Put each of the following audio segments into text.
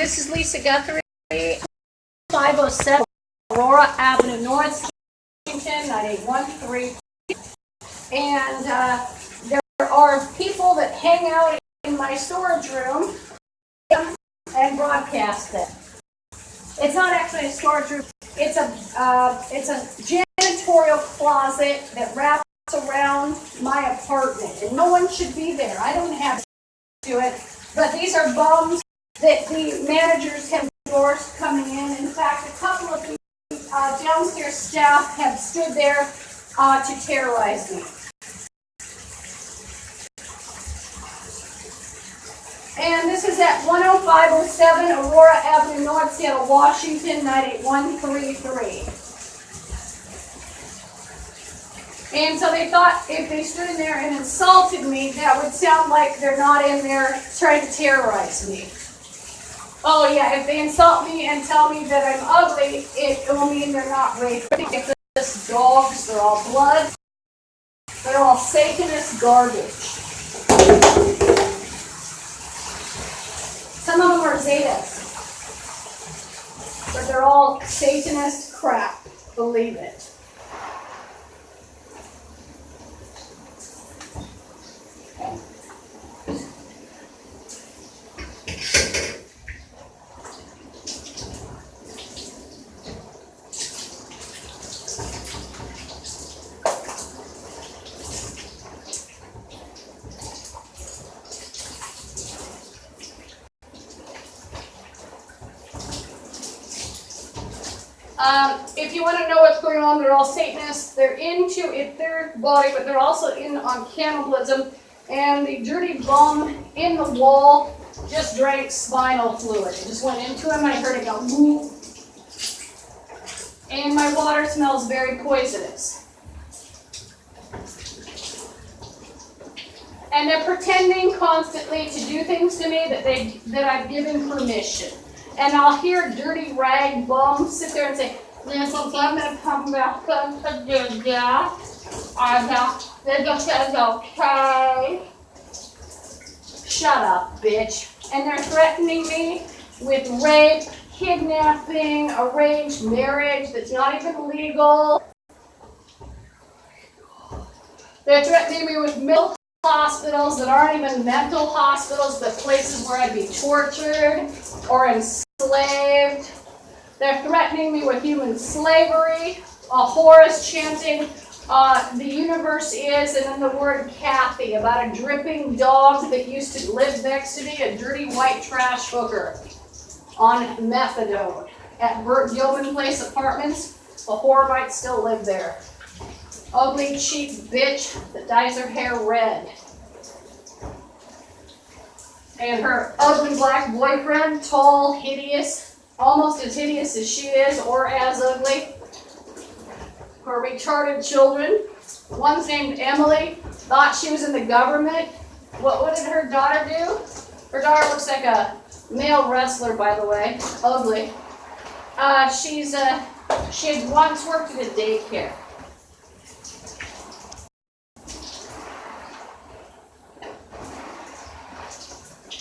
This is Lisa Guthrie, 507 Aurora Avenue North, Washington, 9813. And there are people that hang out in my storage room and broadcast it. It's not actually a storage room. It's a janitorial closet that wraps around my apartment, and no one should be there. I don't have to do it, but these are bums that the managers have endorsed coming in. In fact, a couple of downstairs staff have stood there to terrorize me. And this is at 10507 Aurora Avenue North, Seattle, Washington, 98133. And so they thought if they stood in there and insulted me, that would sound like they're not in there trying to terrorize me. Oh yeah, if they insult me and tell me that I'm ugly, it will mean they're not racist. Dogs, they're all blood. They're all Satanist garbage. Some of them are Zetas, but they're all Satanist crap. Believe it. If you want to know what's going on, they're all Satanists. They're into it, their body, but they're also in on cannibalism. And the dirty bum in the wall just drank spinal fluid. It just went into him, and I heard it go moo. And my water smells very poisonous. And they're pretending constantly to do things to me that I've given permission. And I'll hear dirty rag bum sit there and say, "This is gonna come back to do that. This is okay." Shut up, bitch. And they're threatening me with rape, kidnapping, arranged marriage that's not even legal. They're threatening me with mental hospitals that aren't even mental hospitals, but places where I'd be tortured or enslaved. They're threatening me with human slavery. A whore is chanting, "The universe is," and then the word Kathy, about a dripping dog that used to live next to me, a dirty white trash hooker on methadone at Burt Gilman Place Apartments. A whore might still live there. Ugly, cheap bitch that dyes her hair red. And her ugly black boyfriend, tall, hideous, almost as hideous as she is, or as ugly. Her retarded children. One's named Emily, thought she was in the government. What did her daughter do? Her daughter looks like a male wrestler, by the way. Ugly. She had once worked at a daycare.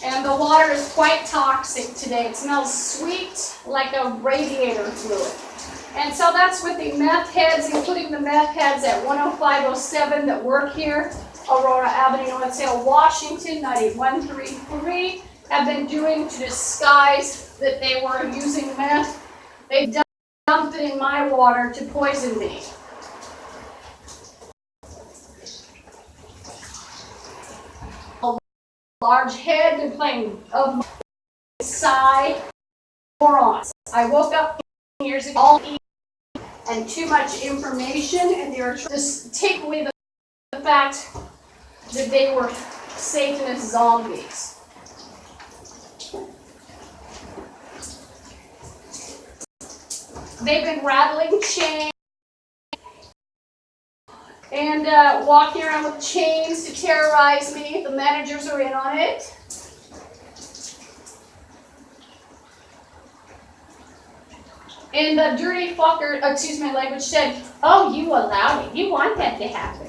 And the water is quite toxic today. It smells sweet like a radiator fluid. And so that's what the meth heads, including the meth heads at 10507 that work here, Aurora Avenue, North Seattle, Washington, 98133, have been doing to disguise that they were using meth. They dumped it in my water to poison me. Large head, they're playing of psi morons. I woke up years ago, all and too much information, and they were trying to take away the fact that they were Satanist zombies. They've been rattling chains and walking around with chains to terrorize me. The managers are in on it. And the dirty fucker, excuse my language, said, "Oh, you allowed it. You want that to happen."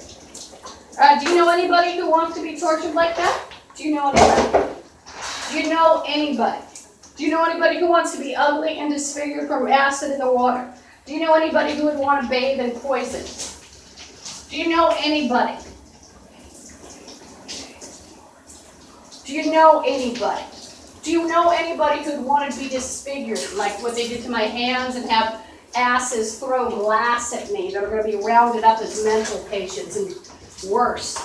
Do you know anybody who wants to be tortured like that? Do you know anybody? Do you know anybody? Do you know anybody who wants to be ugly and disfigured from acid in the water? Do you know anybody who would want to bathe in poison? Do you know anybody? Do you know anybody? Do you know anybody who'd want to be disfigured, like what they did to my hands and have asses throw glass at me that are going to be rounded up as mental patients and worse?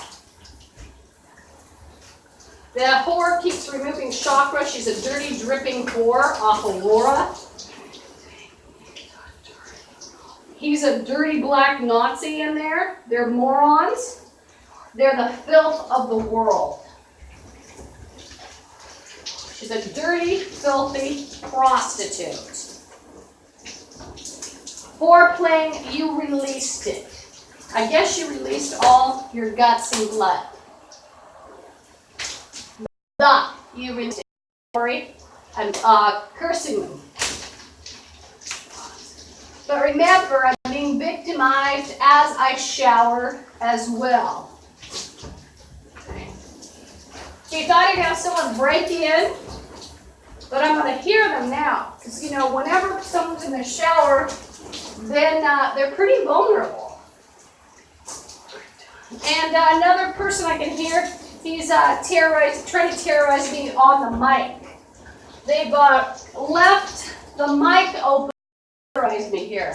The whore keeps removing chakra. She's a dirty, dripping whore off Aurora. He's a dirty black Nazi in there. They're morons. They're the filth of the world. She's a dirty, filthy prostitute. Foreplaying, you released it. I guess you released all your guts and blood. You released it. Sorry, I'm cursing them. But remember, I'm being victimized as I shower as well. You thought you'd have someone break in, but I'm going to hear them now. Because, you know, whenever someone's in the shower, then they're pretty vulnerable. And another person I can hear, he's trying to terrorize me on the mic. They've left the mic open to terrorize me here.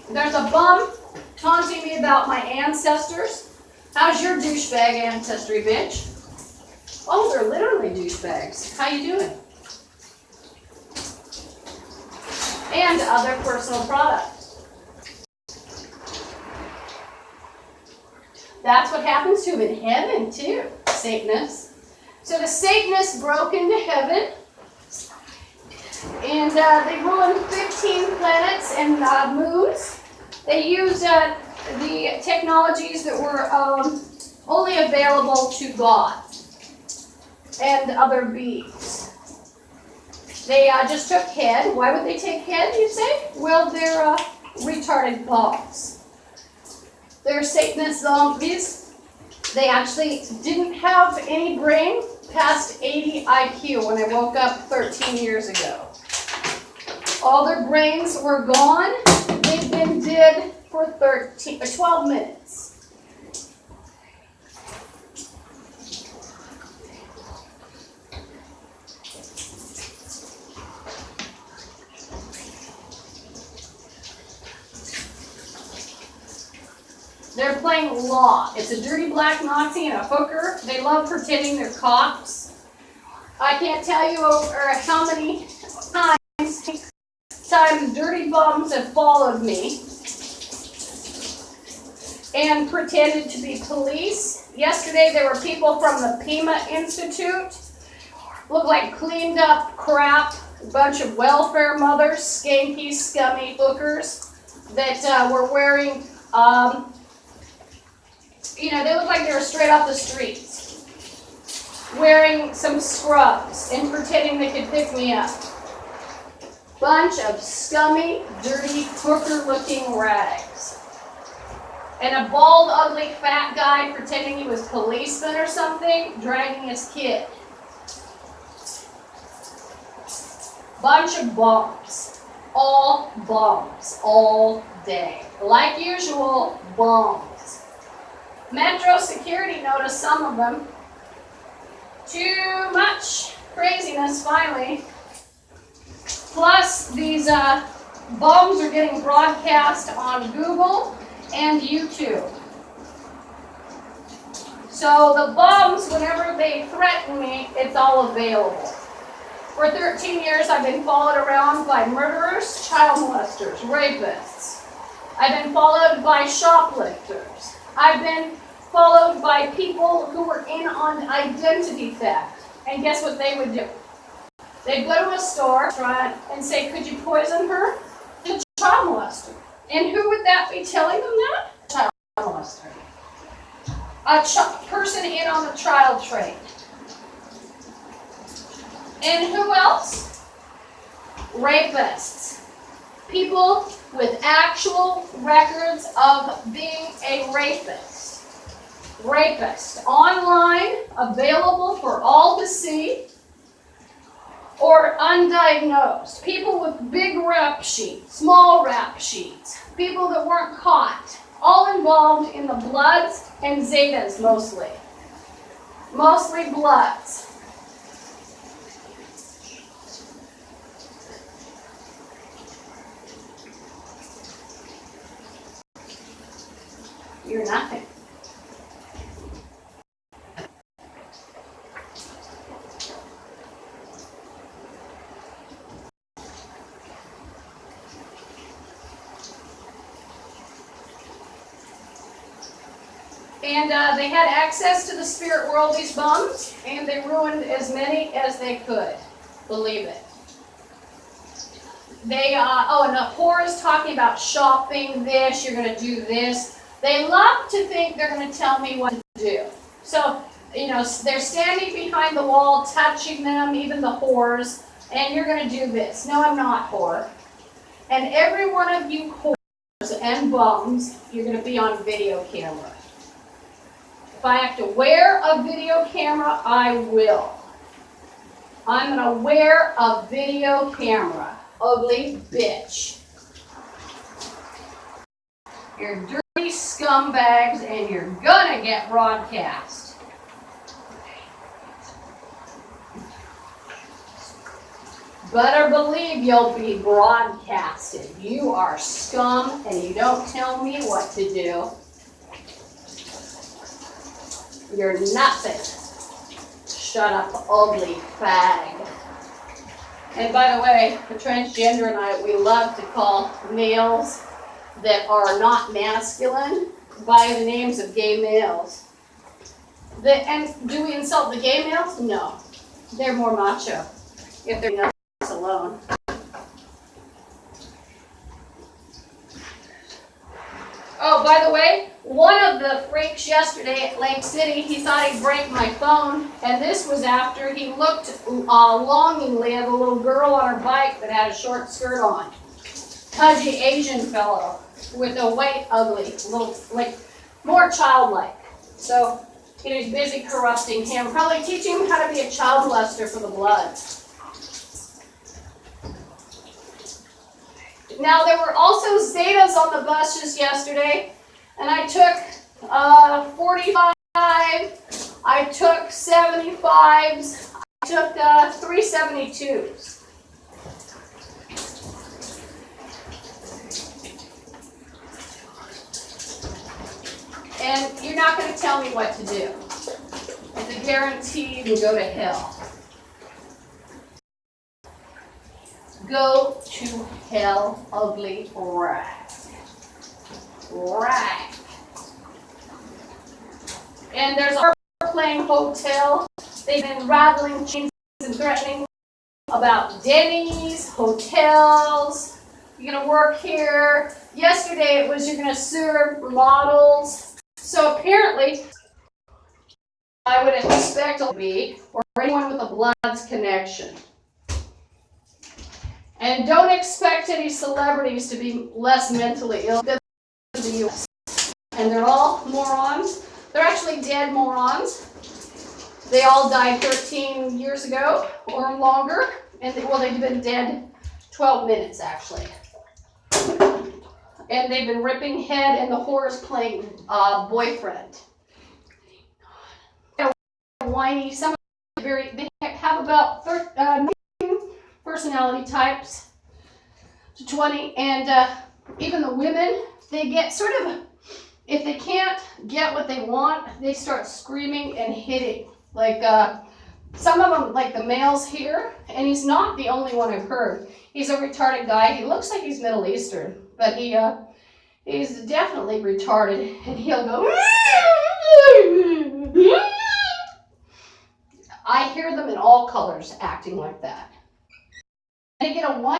There's a bum taunting me about my ancestors. How's your douchebag ancestry, bitch? Oh, they're literally douchebags. How you doing? And other personal products. That's what happens to them in heaven, too, Satanists. So the Satanists broke into heaven, and they ruined 15 planets and moons. They used the technologies that were only available to God and other beings. They just took head. Why would they take head, you say? Well, they're retarded bombs. They're Satanist zombies. They actually didn't have any brain past 80 IQ when I woke up 13 years ago. All their brains were gone. They've been dead for 12 minutes. They're playing law. It's a dirty black Nazi and a hooker. They love pretending they're cops. I can't tell you over how many times dirty bums have followed me and pretended to be police. Yesterday there were people from the Pima Institute. Looked like cleaned up crap. A bunch of welfare mothers, skanky, scummy hookers that were wearing you know, they look like they were straight off the streets, wearing some scrubs and pretending they could pick me up. Bunch of scummy, dirty, hooker-looking rags. And a bald, ugly, fat guy pretending he was policeman or something, dragging his kid. Bunch of bombs. All bombs. All day. Like usual, bombs. Metro security noticed some of them. Too much craziness, finally. Plus, these bombs are getting broadcast on Google and YouTube. So the bombs, whenever they threaten me, it's all available. For 13 years, I've been followed around by murderers, child molesters, rapists. I've been followed by shoplifters. I've been followed by people who were in on identity theft. And guess what they would do? They'd go to a store and say, could you poison her? The child molester. And who would that be telling them that? Child molester. A person in on the child trade. And who else? Rapists. People with actual records of being a rapist. rapist. Online, available for all to see, or undiagnosed. People with big rap sheets, small rap sheets, people that weren't caught, all involved in the bloods and zetas mostly. Mostly bloods. You're nothing. And they had access to the spirit world, these bums, and they ruined as many as they could. Believe it. They, and the whore is talking about shopping this, you're going to do this. They love to think they're going to tell me what to do. So, you know, they're standing behind the wall, touching them, even the whores, and you're going to do this. No, I'm not, whore. And every one of you whores and bums, you're going to be on video camera. If I have to wear a video camera, I will. I'm going to wear a video camera. Ugly bitch. You're dirty scumbags and you're gonna get broadcast. Better believe you'll be broadcasted. You are scum and you don't tell me what to do. You're nothing. Shut up, ugly fag. And by the way, the transgender and I, we love to call males that are not masculine by the names of gay males. And do we insult the gay males? No. They're more macho if they're not alone. Oh, by the way, one of the freaks yesterday at Lake City, he thought he'd break my phone, and this was after he looked longingly at a little girl on her bike that had a short skirt on. Pudgy Asian fellow with a white, ugly, little, like, more childlike. So he was busy corrupting him, probably teaching him how to be a child molester for the Bloods. Now, there were also Zetas on the buses yesterday, and I took 45, I took 75s, I took 372s. And you're not going to tell me what to do. It's a guarantee you go to hell. Go to hell, ugly rag. Rag. And there's a airplane hotel. They've been rattling chains and threatening about Denny's, hotels. You're going to work here. Yesterday it was you're going to serve models. So apparently, I would expect to be, or anyone with a Bloods connection. And don't expect any celebrities to be less mentally ill than the U.S. And they're all morons. They're actually dead morons. They all died 13 years ago or longer. And well, they've been dead 12 minutes actually. And they've been ripping head, and the whore's playing boyfriend. They're whiny. Some of them they have about 19 personality types to 20, and even the women, they get sort of, if they can't get what they want, they start screaming and hitting. Like some of them, like the males here, and he's not the only one I've heard. He's a retarded guy. He looks like he's Middle Eastern, but he's definitely retarded, and he'll go. I hear them in all colors acting like that. They get a one.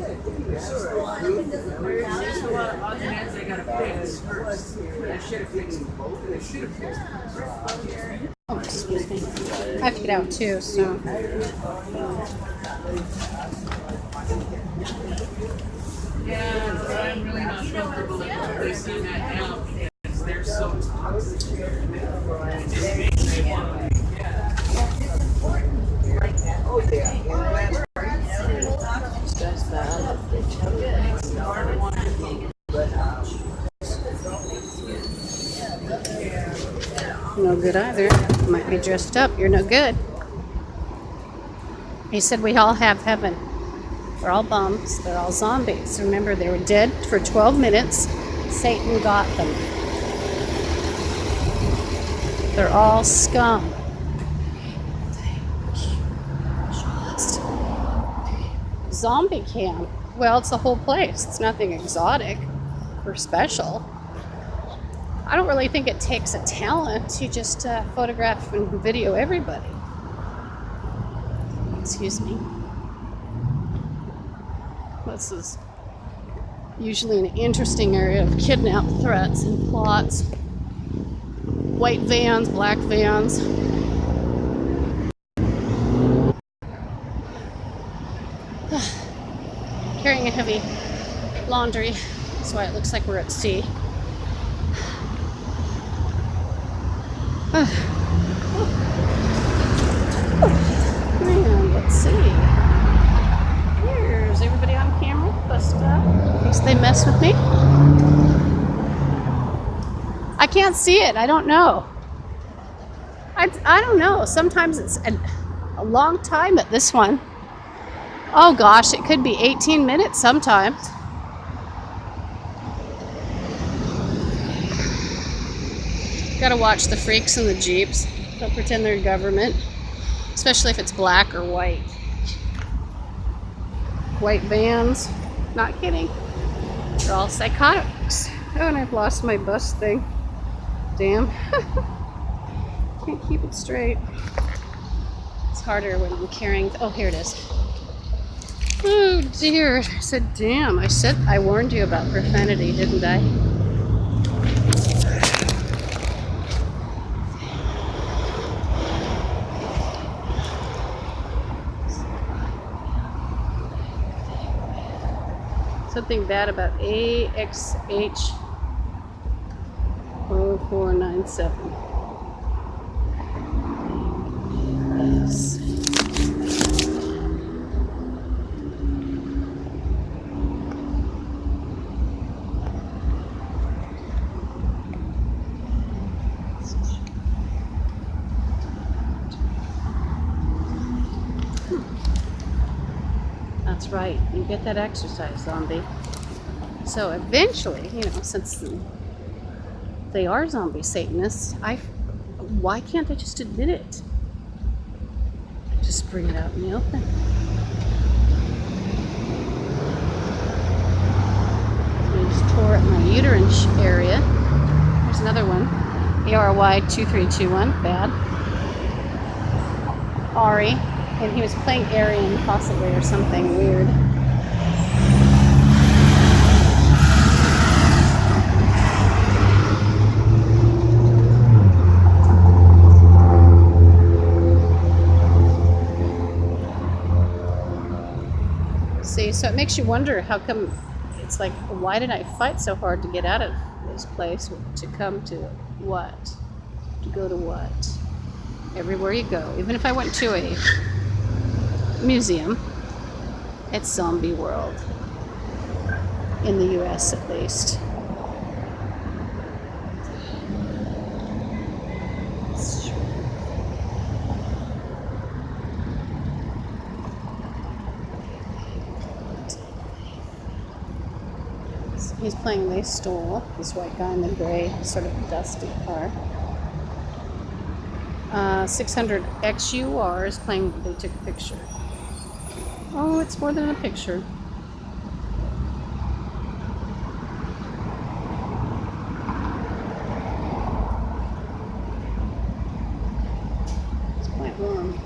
Oh, excuse me. I have to get out too, so. Yeah, but I'm really not comfortable if they see that now because they're so toxic. It just makes me want to. No good either. Might be dressed up. You're no good. He said we all have heaven. They're all bums. They're all zombies. Remember, they were dead for 12 minutes. Satan got them. They're all scum. Zombie cam. Well, it's the whole place. It's nothing exotic or special. I don't really think it takes a talent to just photograph and video everybody. Excuse me. This is usually an interesting area of kidnap threats and plots. White vans, black vans. Carrying a heavy laundry. That's why it looks like we're at sea. And let's see. Here's everybody on camera. Bust up in case they mess with me. I can't see it. I don't know. I don't know. Sometimes it's a long time at this one. Oh gosh, it could be 18 minutes sometimes. Gotta watch the freaks in the Jeeps. They'll pretend they're government, especially if it's black or white. White vans. Not kidding. They're all psychotics. Oh, and I've lost my bus thing. Damn. Can't keep it straight. It's harder when I'm carrying. Oh, here it is. Oh dear. I said, damn. I warned you about profanity, didn't I? Something bad about AXH 0497. Yes. That's right. You get that exercise, zombie. So eventually, since they are zombie Satanists, why can't I just admit it? Just bring it out in the open. So I just tore up my uterine area. There's another one. ARY 2321. Bad. Ari. And he was playing Aryan possibly or something weird. See, so it makes you wonder how come it's like, why did I fight so hard to get out of this place? To come to what? To go to what? Everywhere you go. Even if I went to a museum, it's zombie world. In the US at least. He's playing They Stole, this white guy in the gray, sort of dusty car. 600 XUR is playing They Took a Picture. Oh, it's more than a picture. It's quite warm.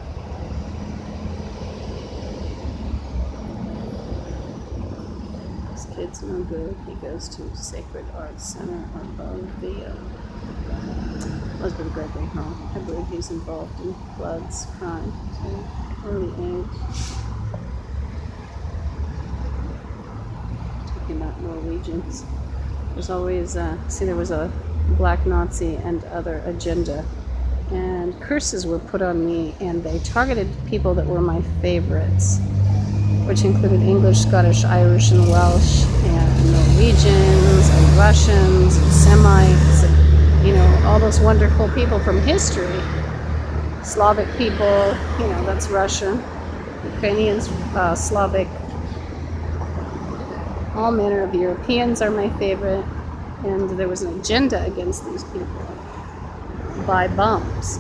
kid's no good. He goes to Sacred Arts Center above the Elizabeth Gregory home. I believe he's involved in floods, crime, at an early age. Talking about Norwegians. There's always, there was a black Nazi and other agenda. And curses were put on me, and they targeted people that were my favorites, which included English, Scottish, Irish, and Welsh, and Norwegians, and Russians, and Semites, and, you know, all those wonderful people from history. Slavic people, you know, that's Russian. Ukrainians, Slavic. All manner of Europeans are my favorite. And there was an agenda against these people by bums.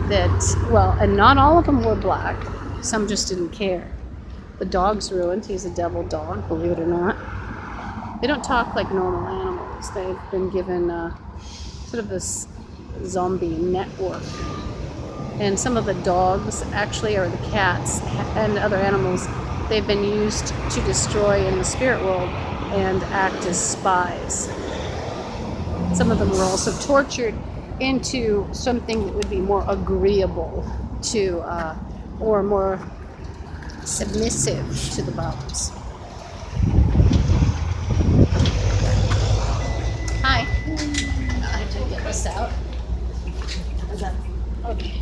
That, well, and not all of them were black. Some just didn't care. The dog's ruined. He's a devil dog, believe it or not. They don't talk like normal animals. They've been given sort of this zombie network. And some of the dogs, actually, or the cats and other animals, they've been used to destroy in the spirit world and act as spies. Some of them were also tortured into something that would be more agreeable to, or more submissive to the bums. Hi. I had to get this out. Okay.